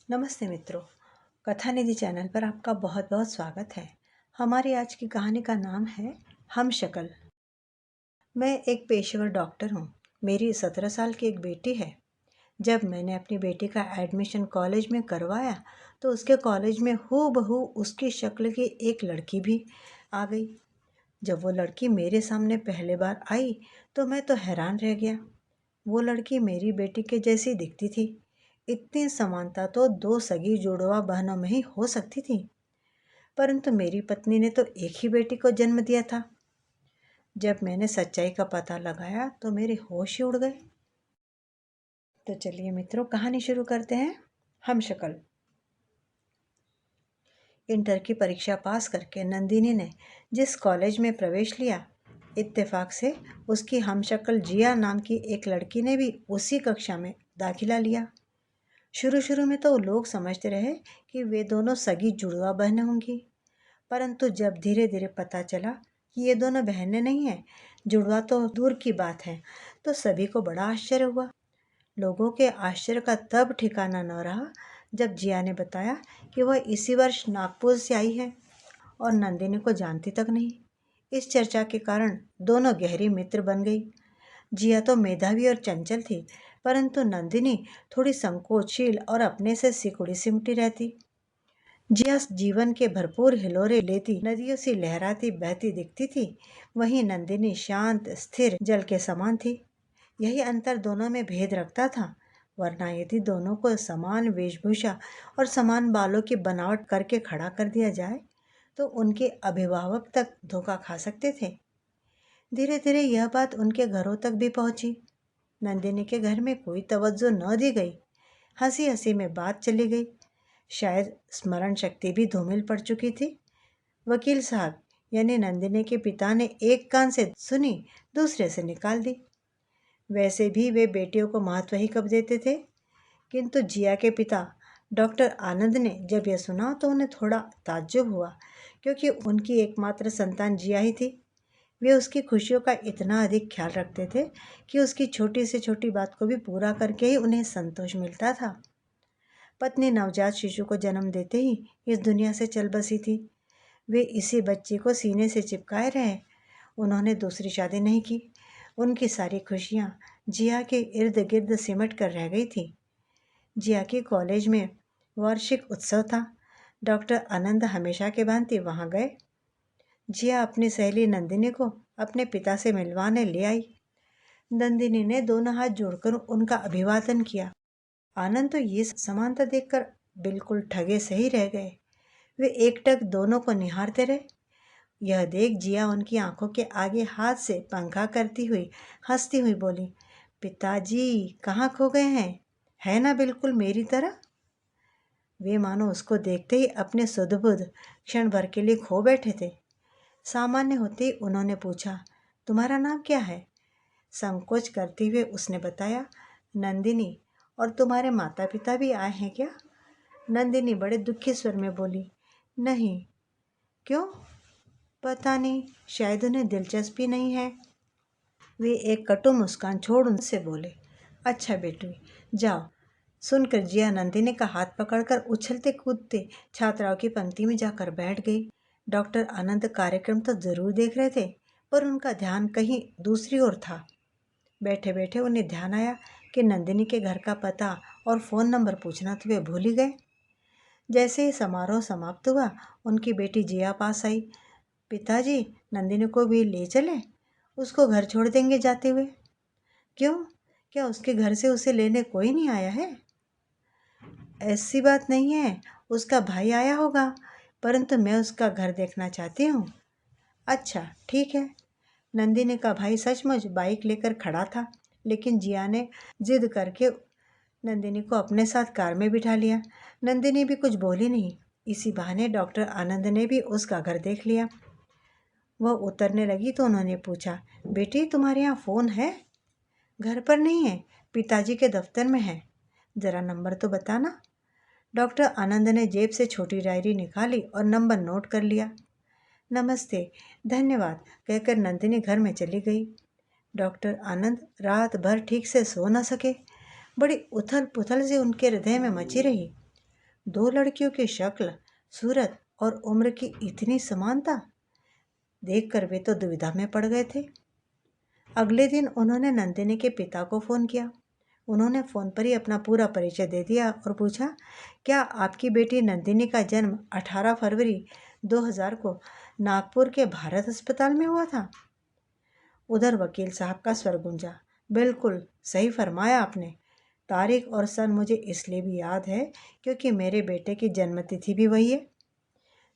नमस्ते मित्रों, कथा निधि चैनल पर आपका बहुत बहुत स्वागत है। हमारी आज की कहानी का नाम है हम शक्ल। मैं एक पेशेवर डॉक्टर हूँ। मेरी 17 साल की एक बेटी है। जब मैंने अपनी बेटी का एडमिशन कॉलेज में करवाया तो उसके कॉलेज में हूबहू उसकी शक्ल की एक लड़की भी आ गई। जब वो लड़की मेरे सामने पहले बार आई तो मैं तो हैरान रह गया। वो लड़की मेरी बेटी के जैसी दिखती थी। इतनी समानता तो दो सगी जुड़वा बहनों में ही हो सकती थी। परंतु मेरी पत्नी ने तो एक ही बेटी को जन्म दिया था। जब मैंने सच्चाई का पता लगाया तो मेरे होश ही उड़ गए। तो चलिए मित्रों, कहानी शुरू करते हैं। हम शक्ल। इंटर की परीक्षा पास करके नंदिनी ने जिस कॉलेज में प्रवेश लिया, इत्तेफाक से उसकी हमशक्ल जिया नाम की एक लड़की ने भी उसी कक्षा में दाखिला लिया। शुरू शुरू में तो लोग समझते रहे कि वे दोनों सगी जुड़वा बहनें होंगी। परंतु जब धीरे धीरे पता चला कि ये दोनों बहनें नहीं हैं, जुड़वा तो दूर की बात है, तो सभी को बड़ा आश्चर्य हुआ। लोगों के आश्चर्य का तब ठिकाना न रहा जब जिया ने बताया कि वह इसी वर्ष नागपुर से आई है और नंदिनी को जानती तक नहीं। इस चर्चा के कारण दोनों गहरी मित्र बन गई। जिया तो मेधावी और चंचल थी, परंतु नंदिनी थोड़ी संकोचशील और अपने से सिकुड़ी सिमटी रहती। जिया जीवन के भरपूर हिलोरे लेती नदियों सी लहराती बहती दिखती थी, वहीं नंदिनी शांत स्थिर जल के समान थी। यही अंतर दोनों में भेद रखता था, वरना यदि दोनों को समान वेशभूषा और समान बालों की बनावट करके खड़ा कर दिया जाए तो उनके अभिभावक तक धोखा खा सकते थे। धीरे धीरे यह बात उनके घरों तक भी पहुंची। नंदिनी के घर में कोई तवज्जो न दी गई। हंसी हंसी में बात चली गई। शायद स्मरण शक्ति भी धूमिल पड़ चुकी थी। वकील साहब यानी नंदिनी के पिता ने एक कान से सुनी, दूसरे से निकाल दी। वैसे भी वे बेटियों को महत्व ही कब देते थे। किंतु जिया के पिता डॉक्टर आनंद ने जब यह सुना तो उन्हें थोड़ा ताज्जुब हुआ, क्योंकि उनकी एकमात्र संतान जिया ही थी। वे उसकी खुशियों का इतना अधिक ख्याल रखते थे कि उसकी छोटी से छोटी बात को भी पूरा करके ही उन्हें संतोष मिलता था। पत्नी नवजात शिशु को जन्म देते ही इस दुनिया से चल बसी थी। वे इसी बच्चे को सीने से चिपकाए रहे। उन्होंने दूसरी शादी नहीं की। उनकी सारी खुशियाँ जिया के इर्द गिर्द सिमट कर रह गई थी। जिया के कॉलेज में वार्षिक उत्सव था। डॉक्टर आनंद हमेशा के भांति वहाँ गए। जिया अपनी सहेली नंदिनी को अपने पिता से मिलवाने ले आई। नंदिनी ने दोनों हाथ जोड़कर उनका अभिवादन किया। आनंद तो ये समानता देखकर बिल्कुल ठगे से ही रह गए। वे एकटक दोनों को निहारते रहे। यह देख जिया उनकी आंखों के आगे हाथ से पंखा करती हुई हंसती हुई बोली, पिताजी कहाँ खो गए हैं? है ना बिल्कुल मेरी तरह। वे मानो उसको देखते ही अपने सुध-बुध क्षण भर के लिए खो बैठे थे। सामान्य होते ही उन्होंने पूछा, तुम्हारा नाम क्या है? संकोच करते हुए उसने बताया, नंदिनी। और तुम्हारे माता पिता भी आए हैं क्या? नंदिनी बड़े दुखी स्वर में बोली, नहीं। क्यों? पता नहीं, शायद उन्हें दिलचस्पी नहीं है। वे एक कटु मुस्कान छोड़ उनसे बोले, अच्छा बेटी जाओ। सुनकर जिया नंदिनी का हाथ पकड़कर उछलते कूदते छात्राओं की पंक्ति में जाकर बैठ गई। डॉक्टर आनंद कार्यक्रम तो जरूर देख रहे थे, पर उनका ध्यान कहीं दूसरी ओर था। बैठे बैठे उन्हें ध्यान आया कि नंदिनी के घर का पता और फ़ोन नंबर पूछना तो वे भूल ही गए। जैसे ही समारोह समाप्त हुआ, उनकी बेटी जिया पास आई। पिताजी, नंदिनी को भी ले चले, उसको घर छोड़ देंगे जाते हुए। क्यों? क्या उसके घर से उसे लेने कोई नहीं आया है? ऐसी बात नहीं है, उसका भाई आया होगा, परंतु मैं उसका घर देखना चाहती हूँ। अच्छा ठीक है। नंदिनी का भाई सचमुच बाइक लेकर खड़ा था, लेकिन जिया ने जिद करके नंदिनी को अपने साथ कार में बिठा लिया। नंदिनी भी कुछ बोली नहीं। इसी बहाने डॉक्टर आनंद ने भी उसका घर देख लिया। वह उतरने लगी तो उन्होंने पूछा, बेटी तुम्हारे यहाँ फ़ोन है? घर पर नहीं है, पिताजी के दफ्तर में है। ज़रा नंबर तो बताना। डॉक्टर आनंद ने जेब से छोटी डायरी निकाली और नंबर नोट कर लिया। नमस्ते, धन्यवाद कहकर नंदिनी घर में चली गई। डॉक्टर आनंद रात भर ठीक से सो न सके। बड़ी उथल पुथल से उनके हृदय में मची रही। दो लड़कियों की शक्ल, सूरत और उम्र की इतनी समानता देखकर वे तो दुविधा में पड़ गए थे। अगले दिन उन्होंने नंदिनी के पिता को फ़ोन किया। उन्होंने फ़ोन पर ही अपना पूरा परिचय दे दिया और पूछा, क्या आपकी बेटी नंदिनी का जन्म 18 फरवरी 2000 को नागपुर के भारत अस्पताल में हुआ था? उधर वकील साहब का स्वर गूंजा, बिल्कुल सही फरमाया आपने। तारीख और सन मुझे इसलिए भी याद है क्योंकि मेरे बेटे की जन्मतिथि भी वही है।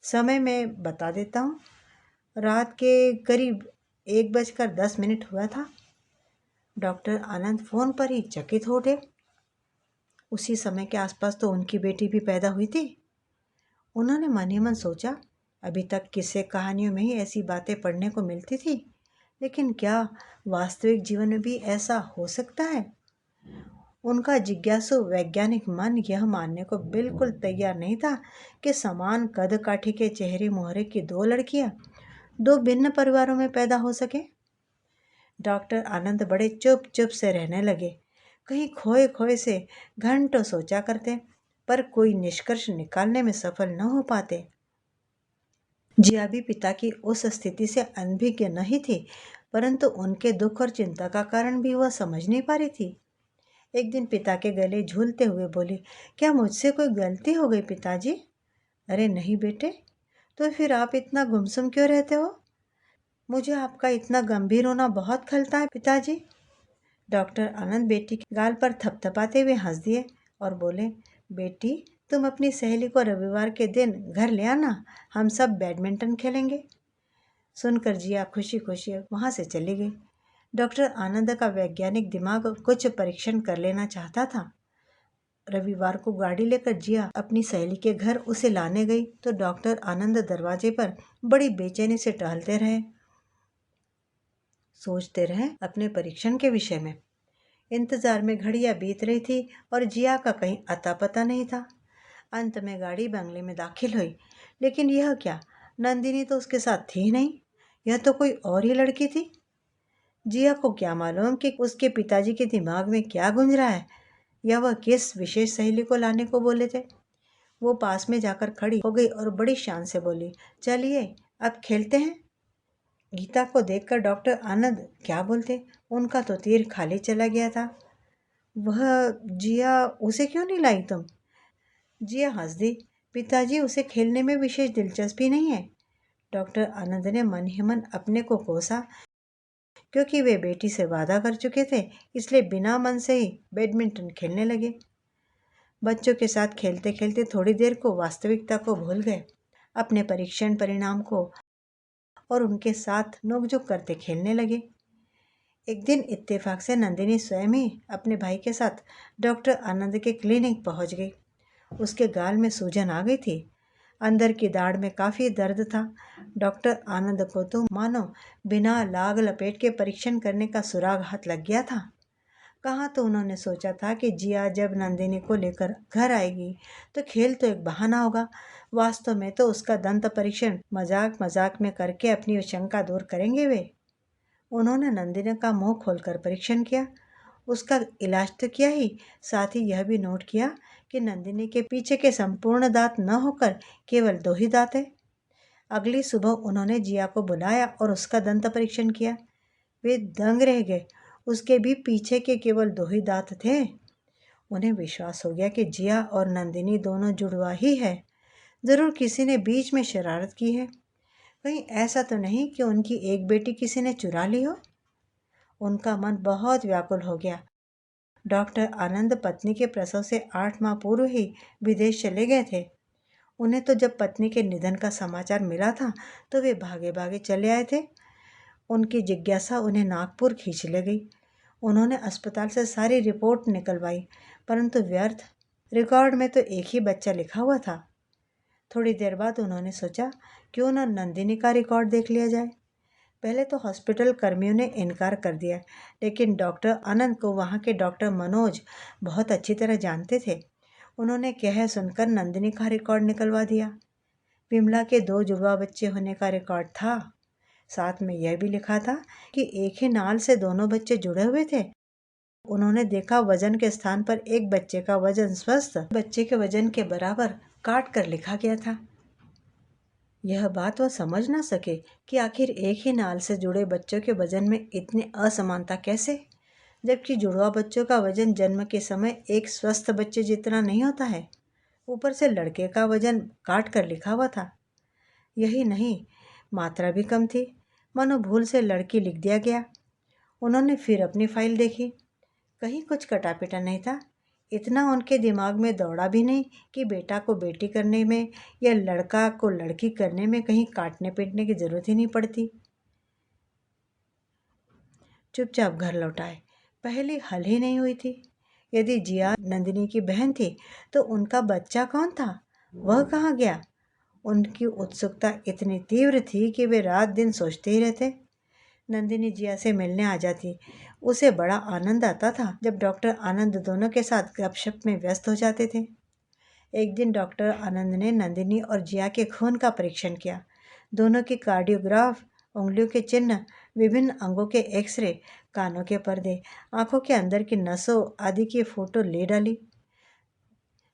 समय मैं बता देता हूँ, रात के करीब 1:10 हुआ था। डॉक्टर आनंद फ़ोन पर ही चकित हो उठे। उसी समय के आसपास तो उनकी बेटी भी पैदा हुई थी। उन्होंने मन ही मन सोचा, अभी तक किस्से कहानियों में ही ऐसी बातें पढ़ने को मिलती थी, लेकिन क्या वास्तविक जीवन में भी ऐसा हो सकता है? उनका जिज्ञासु वैज्ञानिक मन यह मानने को बिल्कुल तैयार नहीं था कि समान कद काठी के चेहरे मोहरे की दो लड़कियां दो भिन्न परिवारों में पैदा हो सके। डॉक्टर आनंद बड़े चुप चुप से रहने लगे। कहीं खोए खोए से घंटों सोचा करते, पर कोई निष्कर्ष निकालने में सफल न हो पाते। जिया भी पिता की उस स्थिति से अनभिज्ञ नहीं थी, परंतु उनके दुख और चिंता का कारण भी वह समझ नहीं पा रही थी। एक दिन पिता के गले झूलते हुए बोली, क्या मुझसे कोई गलती हो गई पिताजी? अरे नहीं बेटे, तो फिर आप इतना गुमसुम क्यों रहते हो? मुझे आपका इतना गंभीर होना बहुत खलता है पिताजी। डॉक्टर आनंद बेटी के गाल पर थपथपाते हुए हंस दिए और बोले, बेटी तुम अपनी सहेली को रविवार के दिन घर ले आना, हम सब बैडमिंटन खेलेंगे। सुनकर जिया खुशी खुशी वहाँ से चली गई। डॉक्टर आनंद का वैज्ञानिक दिमाग कुछ परीक्षण कर लेना चाहता था। रविवार को गाड़ी लेकर जिया अपनी सहेली के घर उसे लाने गई तो डॉक्टर आनंद दरवाजे पर बड़ी बेचैनी से टहलते रहे, सोचते रहे अपने परीक्षण के विषय में। इंतजार में घड़ियां बीत रही थी और जिया का कहीं अता पता नहीं था। अंत में गाड़ी बंगले में दाखिल हुई, लेकिन यह क्या, नंदिनी तो उसके साथ थी नहीं, यह तो कोई और ही लड़की थी। जिया को क्या मालूम कि उसके पिताजी के दिमाग में क्या गूंज रहा है, या वह किस विशेष सहेली को लाने को बोले थे। वो पास में जाकर खड़ी हो गई और बड़ी शान से बोली, चलिए अब खेलते हैं। गीता को देखकर डॉक्टर आनंद क्या बोलते, उनका तो तीर खाली चला गया था। वह जिया, उसे क्यों नहीं लाई तुम? जिया हंस दी, पिताजी उसे खेलने में विशेष दिलचस्पी नहीं है। डॉक्टर आनंद ने मन ही मन अपने को कोसा, क्योंकि वे बेटी से वादा कर चुके थे, इसलिए बिना मन से ही बैडमिंटन खेलने लगे। बच्चों के साथ खेलते खेलते थोड़ी देर को वास्तविकता को भूल गए, अपने परीक्षण परिणाम को, और उनके साथ नोकझोंक करते खेलने लगे। एक दिन इत्तेफाक से नंदिनी स्वयं ही अपने भाई के साथ डॉक्टर आनंद के क्लिनिक पहुंच गई। उसके गाल में सूजन आ गई थी, अंदर की दाढ़ में काफ़ी दर्द था। डॉक्टर आनंद को तो मानो बिना लाग लपेट के परीक्षण करने का सुराग हाथ लग गया था। कहाँ तो उन्होंने सोचा था कि जिया जब नंदिनी को लेकर घर आएगी तो खेल तो एक बहाना होगा, वास्तव में तो उसका दंत परीक्षण मजाक मजाक में करके अपनी शंका दूर करेंगे वे। उन्होंने नंदिनी का मुंह खोलकर परीक्षण किया, उसका इलाज तो किया ही, साथ ही यह भी नोट किया कि नंदिनी के पीछे के संपूर्ण दांत न होकर केवल दो ही दांत है। अगली सुबह उन्होंने जिया को बुलाया और उसका दंत परीक्षण किया। वे दंग रह गए, उसके भी पीछे के केवल दो ही दांत थे। उन्हें विश्वास हो गया कि जिया और नंदिनी दोनों जुड़वा ही है। जरूर किसी ने बीच में शरारत की है, कहीं ऐसा तो नहीं कि उनकी एक बेटी किसी ने चुरा ली हो। उनका मन बहुत व्याकुल हो गया। डॉक्टर आनंद पत्नी के प्रसव से 8 माह पूर्व ही विदेश चले गए थे। उन्हें तो जब पत्नी के निधन का समाचार मिला था तो वे भागे भागे चले आए थे। उनकी जिज्ञासा उन्हें नागपुर खींच ले गई। उन्होंने अस्पताल से सारी रिपोर्ट निकलवाई, परंतु व्यर्थ। रिकॉर्ड में तो एक ही बच्चा लिखा हुआ था। थोड़ी देर बाद उन्होंने सोचा, क्यों न नंदिनी का रिकॉर्ड देख लिया जाए। पहले तो हॉस्पिटल कर्मियों ने इनकार कर दिया, लेकिन डॉक्टर आनंद को वहाँ के डॉक्टर मनोज बहुत अच्छी तरह जानते थे। उन्होंने कह सुनकर नंदिनी का रिकॉर्ड निकलवा दिया। विमला के 2 जुड़वा बच्चे होने का रिकॉर्ड था। साथ में यह भी लिखा था कि एक ही नाल से दोनों बच्चे जुड़े हुए थे। उन्होंने देखा वजन के स्थान पर एक बच्चे का वजन स्वस्थ बच्चे के वजन के बराबर काट कर लिखा गया था। यह बात वह समझ ना सके कि आखिर एक ही नाल से जुड़े बच्चों के वजन में इतनी असमानता कैसे, जबकि जुड़वा बच्चों का वजन जन्म के समय एक स्वस्थ बच्चे जितना नहीं होता है। ऊपर से लड़के का वजन काट कर लिखा हुआ था। यही नहीं, मात्रा भी कम थी, मानो भूल से लड़की लिख दिया गया। उन्होंने फिर अपनी फाइल देखी, कहीं कुछ कटा-पिटा नहीं था। इतना उनके दिमाग में दौड़ा भी नहीं कि बेटा को बेटी करने में या लड़का को लड़की करने में कहीं काटने पीटने की जरूरत ही नहीं पड़ती। चुपचाप घर लौट आए। पहली हल ही नहीं हुई थी। यदि जिया नंदिनी की बहन थी तो उनका बच्चा कौन था, वह कहाँ गया? उनकी उत्सुकता इतनी तीव्र थी कि वे रात दिन सोचते ही रहते। नंदिनी जिया से मिलने आ जाती। उसे बड़ा आनंद आता था जब डॉक्टर आनंद दोनों के साथ गपशप में व्यस्त हो जाते थे। एक दिन डॉक्टर आनंद ने नंदिनी और जिया के खून का परीक्षण किया। दोनों की कार्डियोग्राफ, उंगलियों के चिन्ह, विभिन्न अंगों के एक्सरे, कानों के पर्दे, आंखों के अंदर की नसों आदि की फोटो ले डाली।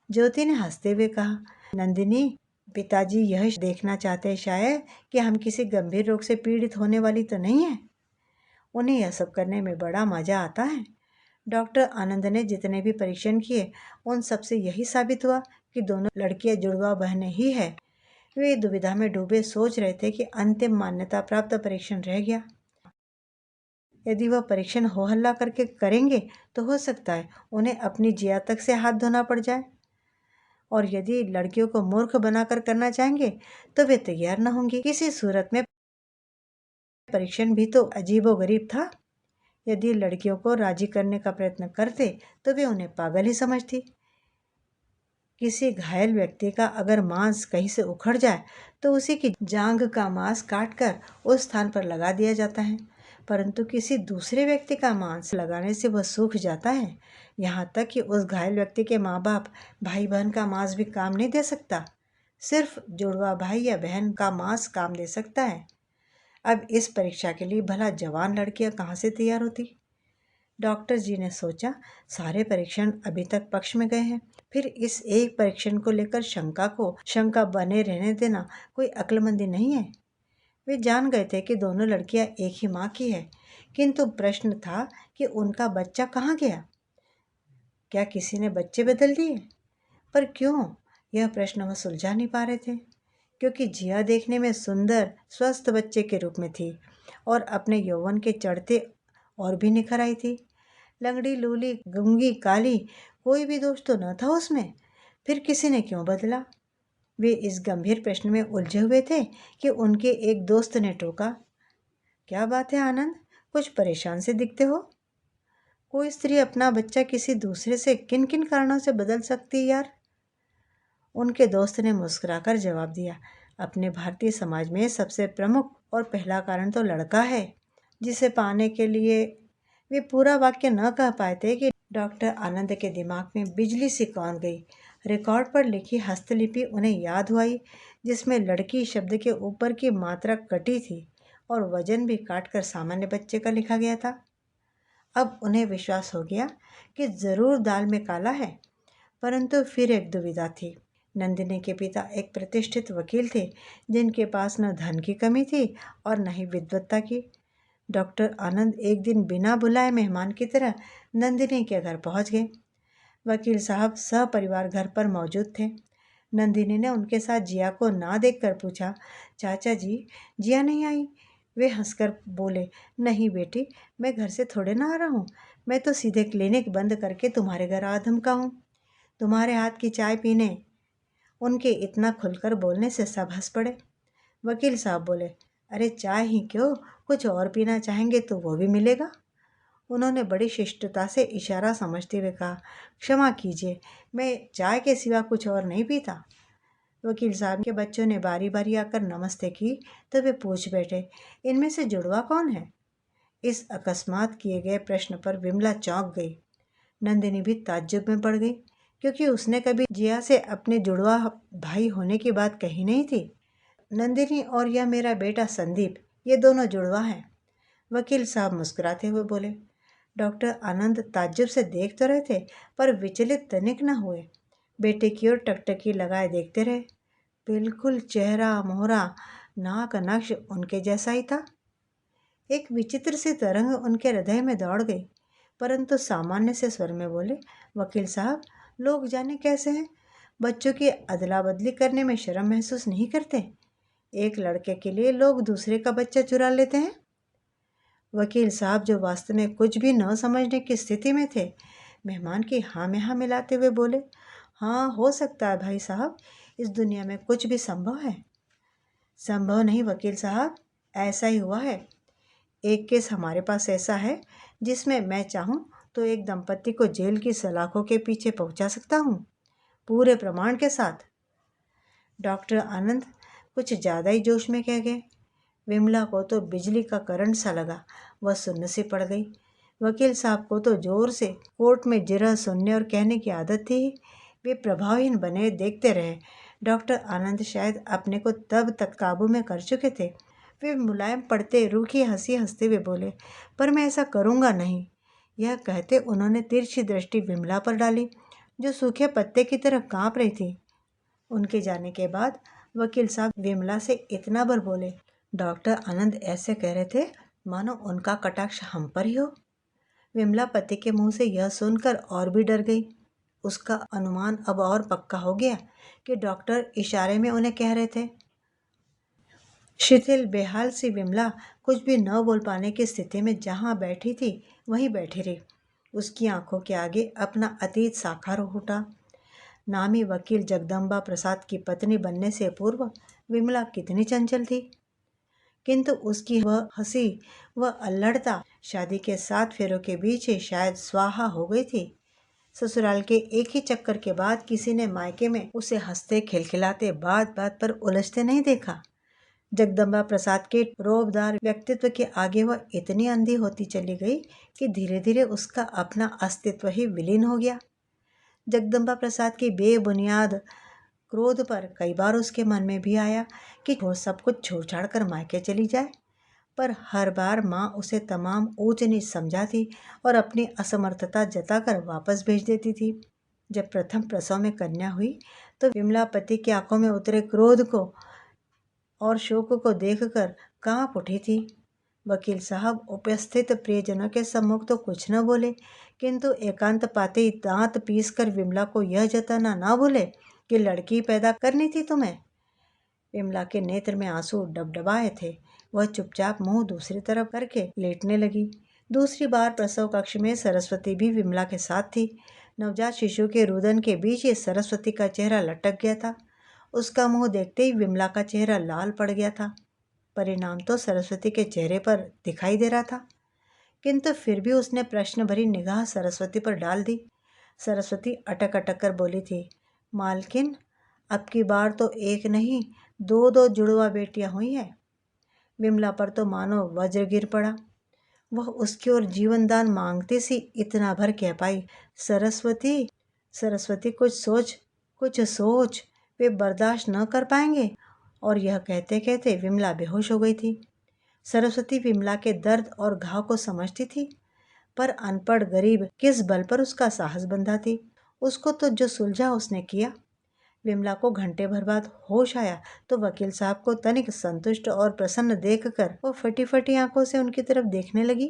ज्योति ने हंसते हुए कहा, नंदिनी, पिताजी यह देखना चाहते हैं शायद कि हम किसी गंभीर रोग से पीड़ित होने वाली तो नहीं है। उन्हें यह सब करने में बड़ा मजा आता है। डॉक्टर आनंद ने जितने भी परीक्षण किए उन सबसे यही साबित हुआ कि दोनों लड़कियां जुड़वा बहनें ही है। वे दुविधा में डूबे सोच रहे थे कि अंतिम मान्यता प्राप्त परीक्षण रह गया। यदि वह परीक्षण हो हल्ला करके करेंगे तो हो सकता है उन्हें अपनी जिया तक से हाथ धोना पड़ जाए, और यदि लड़कियों को मूर्ख बनाकर करना चाहेंगे तो वे तैयार न होंगी। किसी सूरत में परीक्षण भी तो अजीबोगरीब था। यदि लड़कियों को राजी करने का प्रयत्न करते तो वे उन्हें पागल ही समझती। किसी घायल व्यक्ति का अगर मांस कहीं से उखड़ जाए तो उसी की जांघ का मांस काटकर उस स्थान पर लगा दिया जाता है, परंतु किसी दूसरे व्यक्ति का मांस लगाने से वह सूख जाता है। यहाँ तक कि उस घायल व्यक्ति के माँ बाप, भाई बहन का मांस भी काम नहीं दे सकता। सिर्फ जुड़वा भाई या बहन का मांस काम दे सकता है। अब इस परीक्षा के लिए भला जवान लड़कियां कहाँ से तैयार होती? डॉक्टर जी ने सोचा, सारे परीक्षण अभी तक पक्ष में गए हैं, फिर इस एक परीक्षण को लेकर शंका बने रहने देना कोई अक्लमंदी नहीं है। वे जान गए थे कि दोनों लड़कियां एक ही माँ की है, किंतु प्रश्न था कि उनका बच्चा कहाँ गया। क्या किसी ने बच्चे बदल दिए? पर क्यों? यह प्रश्न वह सुलझा नहीं पा रहे थे। क्योंकि जिया देखने में सुंदर स्वस्थ बच्चे के रूप में थी और अपने यौवन के चढ़ते और भी निखर आई थी। लंगड़ी, लूली, गूंगी, काली, कोई भी दोष तो न था उसमें। फिर किसी ने क्यों बदला? वे इस गंभीर प्रश्न में उलझे हुए थे कि उनके एक दोस्त ने टोका, क्या बात है आनंद, कुछ परेशान से दिखते हो? कोई स्त्री अपना बच्चा किसी दूसरे से किन किन कारणों से बदल सकती है यार? उनके दोस्त ने मुस्कुराकर जवाब दिया, अपने भारतीय समाज में सबसे प्रमुख और पहला कारण तो लड़का है, जिसे पाने के लिए वे पूरा वाक्य न कह पाए थे कि डॉक्टर आनंद के दिमाग में बिजली सी कौंध गई। रिकॉर्ड पर लिखी हस्तलिपि उन्हें याद हुई, जिसमें लड़की शब्द के ऊपर की मात्रा कटी थी और वजन भी काटकर सामान्य बच्चे का लिखा गया था। अब उन्हें विश्वास हो गया कि जरूर दाल में काला है, परंतु फिर एक दुविधा थी। नंदिनी के पिता एक प्रतिष्ठित वकील थे, जिनके पास न धन की कमी थी और न ही विद्वत्ता की। डॉक्टर आनंद एक दिन बिना बुलाए मेहमान की तरह नंदिनी के घर पहुंच गए। वकील साहब सपरिवार घर पर मौजूद थे। नंदिनी ने उनके साथ जिया को ना देखकर पूछा, चाचा जी, जिया नहीं आई? वे हंसकर बोले, नहीं बेटी, मैं घर से थोड़े ना आ रहा हूँ, मैं तो सीधे क्लिनिक बंद करके तुम्हारे घर आ धमका हूँ, तुम्हारे हाथ की चाय पीने। उनके इतना खुलकर बोलने से सब हंस पड़े। वकील साहब बोले, अरे चाय ही क्यों, कुछ और पीना चाहेंगे तो वो भी मिलेगा। उन्होंने बड़ी शिष्टता से इशारा समझते हुए कहा, क्षमा कीजिए, मैं चाय के सिवा कुछ और नहीं पीता। वकील साहब के बच्चों ने बारी बारी आकर नमस्ते की तो वे पूछ बैठे, इनमें से जुड़वा कौन है? इस अकस्मात किए गए प्रश्न पर विमला चौंक गई। नंदिनी भी ताज्जुब में पड़ गई, क्योंकि उसने कभी जिया से अपने जुड़वा भाई होने की बात कही नहीं थी। नंदिनी और यह मेरा बेटा संदीप, ये दोनों जुड़वा हैं। वकील साहब मुस्कुराते हुए बोले, डॉक्टर आनंद ताज्जुब से देख तो रहे थे, पर विचलित तनिक न हुए। बेटे की ओर टकटकी लगाए देखते रहे। बिल्कुल चेहरा मोहरा, नाक नक्श उनके जैसा ही था। एक विचित्र सी तरंग उनके हृदय में दौड़ गई, परंतु सामान्य से स्वर में बोले, वकील साहब, लोग जाने कैसे हैं, बच्चों की अदला बदली करने में शर्म महसूस नहीं करते। एक लड़के के लिए लोग दूसरे का बच्चा चुरा लेते हैं। वकील साहब, जो वास्तव में कुछ भी न समझने की स्थिति में थे, मेहमान की हाँ में हाँ मिलाते हुए बोले, हाँ, हो सकता है भाई साहब, इस दुनिया में कुछ भी संभव है। संभव नहीं वकील साहब, ऐसा ही हुआ है। एक केस हमारे पास ऐसा है जिसमें मैं चाहूँ तो एक दंपत्ति को जेल की सलाखों के पीछे पहुंचा सकता हूँ, पूरे प्रमाण के साथ। डॉक्टर आनंद कुछ ज़्यादा ही जोश में कह गए। विमला को तो बिजली का करंट सा लगा, वह सुन्न सी पड़ गई। वकील साहब को तो जोर से कोर्ट में जिरह सुनने और कहने की आदत थी। वे प्रभावहीन बने देखते रहे। डॉक्टर आनंद शायद अपने को तब तक काबू में कर चुके थे। वे मुलायम पड़ते रूखी हंसी हंसते हुए बोले, पर मैं ऐसा करूँगा नहीं। यह कहते उन्होंने तिरछी दृष्टि विमला पर डाली, जो सूखे पत्ते की तरह काँप रही थी। उनके जाने के बाद वकील साहब विमला से इतना भर बोले, डॉक्टर आनंद ऐसे कह रहे थे मानो उनका कटाक्ष हम पर ही हो। विमला पति के मुंह से यह सुनकर और भी डर गई। उसका अनुमान अब और पक्का हो गया कि डॉक्टर इशारे में उन्हें कह रहे थे। शिथिल बेहाल सी विमला कुछ भी न बोल पाने की स्थिति में जहाँ बैठी थी वहीं बैठी रही। उसकी आंखों के आगे अपना अतीत साकार हो उठा। नामी वकील जगदम्बा प्रसाद की पत्नी बनने से पूर्व विमला कितनी चंचल थी, किंतु उसकी वह हंसी, वह अल्लड़ता शादी के 7 फेरों के बीच ही शायद स्वाहा हो गई थी। ससुराल के एक ही चक्कर के बाद किसी ने मायके में उसे हंसते खिलखिलाते बात बात पर उलझते नहीं देखा। जगदम्बा प्रसाद के रौबदार व्यक्तित्व के आगे वह इतनी अंधी होती चली गई कि धीरे धीरे उसका अपना अस्तित्व ही विलीन हो गया। जगदम्बा प्रसाद की बेबुनियाद क्रोध पर कई बार उसके मन में भी आया कि वो सब कुछ छोड़ छाड़ कर मायके चली जाए, पर हर बार माँ उसे तमाम ऊंच नीच समझाती और अपनी असमर्थता जताकर वापस भेज देती थी। जब प्रथम प्रसव में कन्या हुई तो विमला पति की आंखों में उतरे क्रोध को और शोक को देखकर कांप उठी थी। वकील साहब उपस्थित प्रियजनों के सम्मुख तो कुछ न बोले, किंतु एकांत पाते ही दांत पीस कर विमला को यह जताना ना भूले कि लड़की पैदा करनी थी तुम्हें। विमला के नेत्र में आंसू डबडबाए थे। वह चुपचाप मुंह दूसरी तरफ करके लेटने लगी। दूसरी बार प्रसव कक्ष में सरस्वती भी विमला के साथ थी। नवजात शिशु के रुदन के बीच ही सरस्वती का चेहरा लटक गया था। उसका मुंह देखते ही विमला का चेहरा लाल पड़ गया था। परिणाम तो सरस्वती के चेहरे पर दिखाई दे रहा था, किंतु फिर भी उसने प्रश्न भरी निगाह सरस्वती पर डाल दी। सरस्वती अटक अटक कर बोली थी, मालकिन, अब की बार तो एक नहीं 2-2 जुड़वा बेटियां हुई हैं। विमला पर तो मानो वज्र गिर पड़ा। वह उसकी ओर जीवनदान मांगती सी इतना भर कह पाई, सरस्वती, सरस्वती, कुछ सोच, वे बर्दाश्त न कर पाएंगे। और यह कहते कहते विमला बेहोश हो गई थी। सरस्वती विमला के दर्द और घाव को समझती थी, पर अनपढ़ गरीब किस बल पर उसका साहस बंधा थी। उसको तो जो सुलझा उसने किया। विमला को घंटे भर बाद होश आया तो वकील साहब को तनिक संतुष्ट और प्रसन्न देखकर वो फटी फटी आंखों से उनकी तरफ देखने लगी।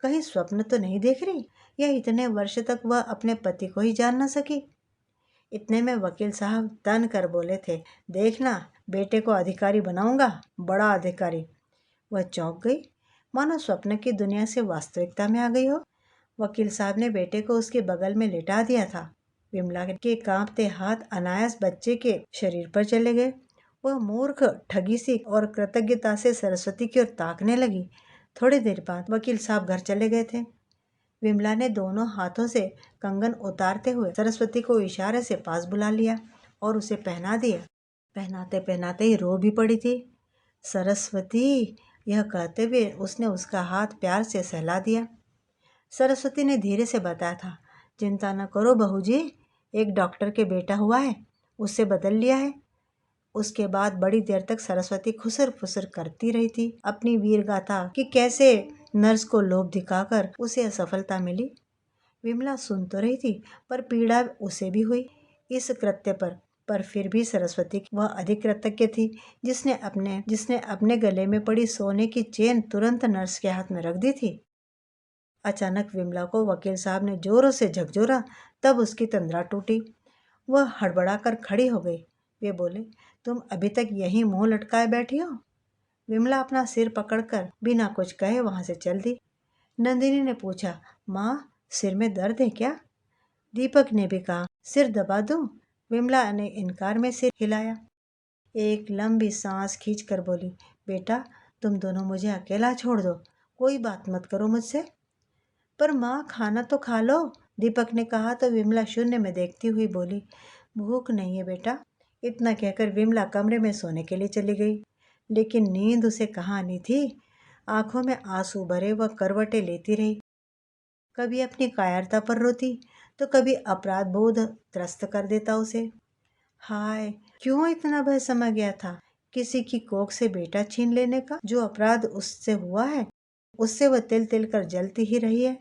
कहीं स्वप्न तो नहीं देख रही, या इतने वर्ष तक वह अपने पति को ही जान न सकी। इतने में वकील साहब तन कर बोले थे, देखना, बेटे को अधिकारी बनाऊंगा, बड़ा अधिकारी। वह चौंक गई, मानो स्वप्न की दुनिया से वास्तविकता में आ गई हो। वकील साहब ने बेटे को उसके बगल में लिटा दिया था। विमला के कांपते हाथ अनायास बच्चे के शरीर पर चले गए। वह मूर्ख ठगी सी और कृतज्ञता से सरस्वती की ओर ताकने लगी। थोड़ी देर बाद वकील साहब घर चले गए थे। विमला ने दोनों हाथों से कंगन उतारते हुए सरस्वती को इशारे से पास बुला लिया और उसे पहना दिया। पहनाते पहनाते ही रो भी पड़ी थी। सरस्वती, यह कहते हुए उसने उसका हाथ प्यार से सहला दिया। सरस्वती ने धीरे से बताया था, चिंता न करो बहू जी, एक डॉक्टर के बेटा हुआ है, उससे बदल लिया है। उसके बाद बड़ी देर तक सरस्वती खुसर फुसर करती रही थी अपनी वीर गाथा कि कैसे नर्स को लोभ दिखाकर उसे असफलता मिली। विमला सुन तो रही थी, पर पीड़ा उसे भी हुई इस कृत्य पर फिर भी सरस्वती वह अधिक कृतज्ञ थी, जिसने अपने गले में पड़ी सोने की चेन तुरंत नर्स के हाथ में रख दी थी। अचानक विमला को वकील साहब ने जोरों से झकझोरा, तब उसकी तंद्रा टूटी। वह हड़बड़ाकर खड़ी हो गई। वे बोले, तुम अभी तक यहीं मुंह लटकाए बैठी हो? विमला अपना सिर पकड़कर बिना कुछ कहे वहां से चल दी। नंदिनी ने पूछा, माँ, सिर में दर्द है क्या? दीपक ने भी कहा, सिर दबा दूं? विमला ने इनकार में सिर हिलाया। एक लंबी सांस खींचकर बोली, बेटा, तुम दोनों मुझे अकेला छोड़ दो, कोई बात मत करो मुझसे। पर माँ, खाना तो खा लो, दीपक ने कहा तो विमला शून्य में देखती हुई बोली, भूख नहीं है बेटा। इतना कहकर विमला कमरे में सोने के लिए चली गई, लेकिन नींद उसे कहाँ आनी थी। आंखों में आंसू भरे वह करवटें लेती रही। कभी अपनी कायरता पर रोती, तो कभी अपराध बोध त्रस्त कर देता उसे। हाय, क्यों इतना भय समा गया था किसी की कोख से बेटा छीन लेने का? जो अपराध उससे हुआ है, उससे वह तिल तिल कर जलती ही रही है।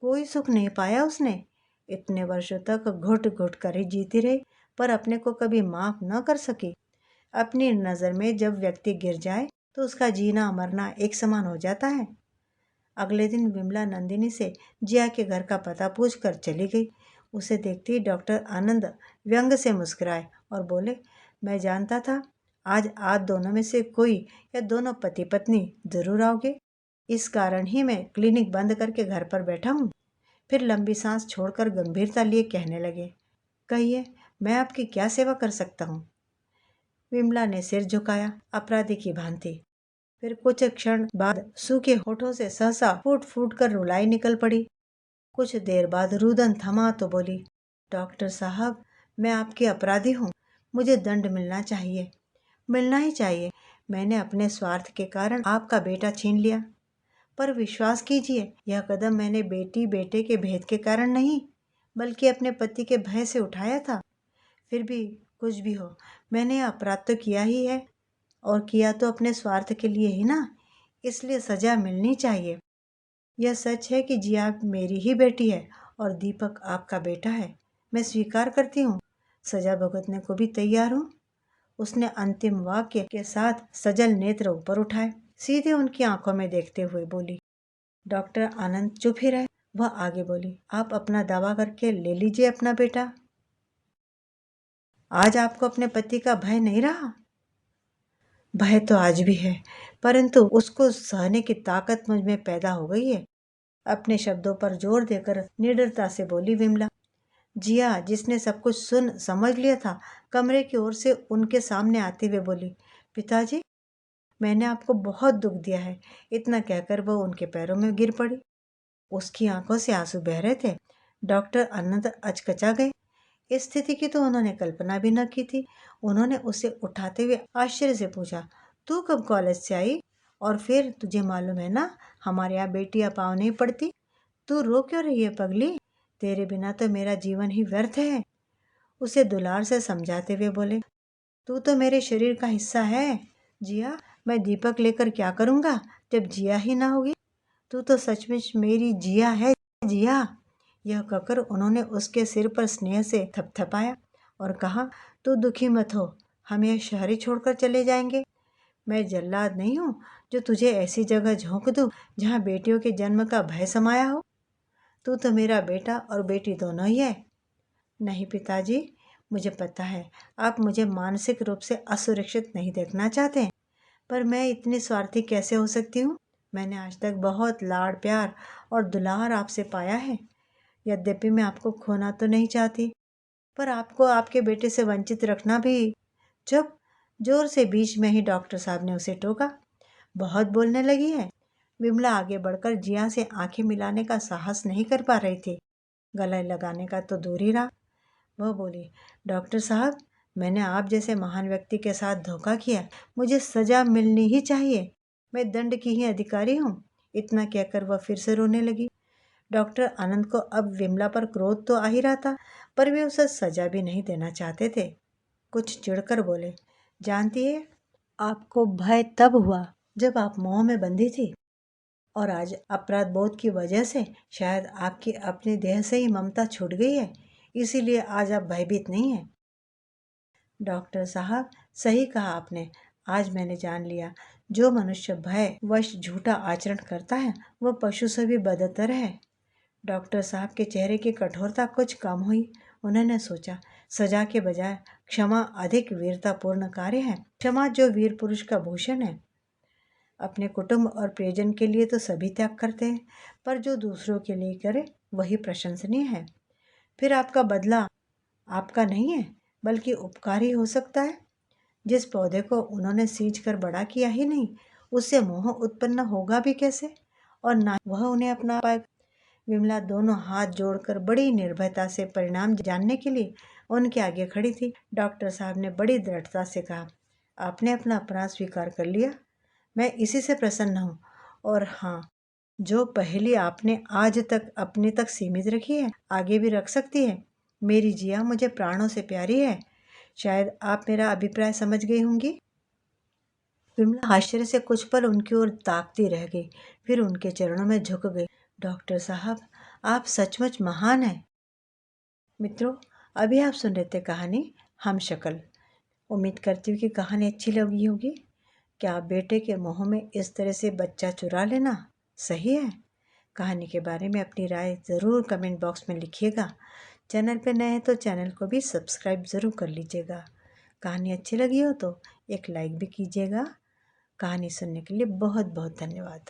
कोई सुख नहीं पाया उसने। इतने वर्षों तक घुट घुट कर ही जीती रही, पर अपने को कभी माफ न कर सकी। अपनी नज़र में जब व्यक्ति गिर जाए तो उसका जीना मरना एक समान हो जाता है। अगले दिन विमला नंदिनी से जिया के घर का पता पूछकर चली गई। उसे देखते डॉक्टर आनंद व्यंग से मुस्कुराए और बोले, मैं जानता था आज आप दोनों में से कोई या दोनों पति पत्नी जरूर आओगे। इस कारण ही मैं क्लिनिक बंद करके घर पर बैठा हूँ। फिर लंबी सांस छोड़कर गंभीरता लिए कहने लगे, कहिए, मैं आपकी क्या सेवा कर सकता हूँ? विमला ने सिर झुकाया, अपराधी की भांति। फिर कुछ क्षण बाद सूखे होठों से सहसा फूट फूट कर रुलाई निकल पड़ी। कुछ देर बाद रुदन थमा तो बोली, डॉक्टर साहब, मैं आपकी अपराधी हूँ। मुझे दंड मिलना चाहिए, मिलना ही चाहिए। मैंने अपने स्वार्थ के कारण आपका बेटा छीन लिया, पर विश्वास कीजिए, यह कदम मैंने बेटी बेटे के भेद के कारण नहीं, बल्कि अपने पति के भय से उठाया था। फिर भी कुछ भी हो, मैंने यह अपराध तो किया ही है, और किया तो अपने स्वार्थ के लिए ही ना, इसलिए सजा मिलनी चाहिए। यह सच है कि जिया मेरी ही बेटी है और दीपक आपका बेटा है। मैं स्वीकार करती हूँ, सजा भुगतने को भी तैयार हूँ। उसने अंतिम वाक्य के साथ सजल नेत्र ऊपर उठाए, सीधे उनकी आंखों में देखते हुए बोली। डॉक्टर आनंद चुप ही रहे। वह आगे बोली, आप अपना दावा करके ले लीजिए अपना बेटा। आज आपको अपने पति का भय नहीं रहा? भय तो आज भी है, परंतु उसको सहने की ताकत मुझ में पैदा हो गई है। अपने शब्दों पर जोर देकर निडरता से बोली विमला। जिया, जिसने सब कुछ सुन समझ लिया था, कमरे की ओर से उनके सामने आते हुए बोली, पिताजी, मैंने आपको बहुत दुख दिया है। इतना कहकर वह उनके पैरों में गिर पड़ी। उसकी आंखों से आंसू बह रहे थे। डॉक्टर अनंत अचकचा गए। इस स्थिति की तो उन्होंने कल्पना भी न की थी। उन्होंने उसे उठाते हुए आश्चर्य से पूछा, तू कब कॉलेज से आई? और फिर तुझे मालूम है ना, हमारे यहाँ बेटियां पाँव नहीं पड़ती। तू रो क्यों रही है पगली? तेरे बिना तो मेरा जीवन ही व्यर्थ है। उसे दुलार से समझाते हुए बोले, तू तो मेरे शरीर का हिस्सा है। जिया, मैं दीपक लेकर क्या करूँगा जब जिया ही ना होगी? तू तो सचमुच मेरी जिया है, जिया। यह कहकर उन्होंने उसके सिर पर स्नेह से थपथपाया और कहा, तू दुखी मत हो, हम यह शहर ही छोड़कर चले जाएंगे। मैं जल्लाद नहीं हूँ जो तुझे ऐसी जगह झोंक दूँ जहाँ बेटियों के जन्म का भय समाया हो। तू तो मेरा बेटा और बेटी दोनों ही है। नहीं पिताजी, मुझे पता है आप मुझे मानसिक रूप से असुरक्षित नहीं देखना चाहते, पर मैं इतनी स्वार्थी कैसे हो सकती हूँ? मैंने आज तक बहुत लाड़ प्यार और दुलार आपसे पाया है। यद्यपि मैं आपको खोना तो नहीं चाहती, पर आपको आपके बेटे से वंचित रखना भी। चुप! जोर से बीच में ही डॉक्टर साहब ने उसे टोका। बहुत बोलने लगी है। विमला आगे बढ़कर जिया से आंखें मिलाने का साहस नहीं कर पा रही थी। गले लगाने का तो दूर ही रहा। वह बोली, डॉक्टर साहब, मैंने आप जैसे महान व्यक्ति के साथ धोखा किया। मुझे सजा मिलनी ही चाहिए। मैं दंड की ही अधिकारी हूँ। इतना कहकर वह फिर से रोने लगी। डॉक्टर आनंद को अब विमला पर क्रोध तो आ ही रहा था, पर वे उसे सजा भी नहीं देना चाहते थे। कुछ चिढ़कर बोले, जानती है, आपको भय तब हुआ जब आप मोह में बंधी थी। और आज अपराध बोध की वजह से शायद आपकी अपने देह से ही ममता छूट गई है, इसीलिए आज आप भयभीत नहीं हैं। डॉक्टर साहब, सही कहा आपने। आज मैंने जान लिया, जो मनुष्य भय वश झूठा आचरण करता है वह पशु से भी बदतर है। डॉक्टर साहब के चेहरे की कठोरता कुछ कम हुई। उन्होंने सोचा, सजा के बजाय क्षमा अधिक वीरतापूर्ण कार्य है। क्षमा जो वीर पुरुष का भूषण है। अपने कुटुंब और प्रियजन के लिए तो सभी त्याग करते हैं, पर जो दूसरों के लिए करे वही प्रशंसनीय है। फिर आपका बदला आपका नहीं है, बल्कि उपकार ही हो सकता है। जिस पौधे को उन्होंने सींच कर बड़ा किया ही नहीं, उससे मोह उत्पन्न होगा भी कैसे, और ना वह उन्हें अपना पाएगा। विमला दोनों हाथ जोड़कर बड़ी निर्भयता से परिणाम जानने के लिए उनके आगे खड़ी थी। डॉक्टर साहब ने बड़ी दृढ़ता से कहा, आपने अपना अपराध स्वीकार कर लिया, मैं इसी से प्रसन्न हूँ। और हाँ, जो पहली आपने आज तक अपने तक सीमित रखी है, आगे भी रख सकती है। मेरी जिया मुझे प्राणों से प्यारी है। शायद आप मेरा अभिप्राय समझ गई होंगी। विमला आश्चर्य से कुछ पल उनकी ओर ताकती रह गई, फिर उनके चरणों में झुक गई। डॉक्टर साहब, आप सचमुच महान हैं। मित्रों, अभी आप सुन रहे थे कहानी हम शक्ल। उम्मीद करती हूँ कि कहानी अच्छी लगी होगी। क्या बेटे के मुंह में इस तरह से बच्चा चुरा लेना सही है? कहानी के बारे में अपनी राय ज़रूर कमेंट बॉक्स में लिखिएगा। चैनल पर नए हैं तो चैनल को भी सब्सक्राइब ज़रूर कर लीजिएगा। कहानी अच्छी लगी हो तो एक लाइक भी कीजिएगा। कहानी सुनने के लिए बहुत बहुत धन्यवाद।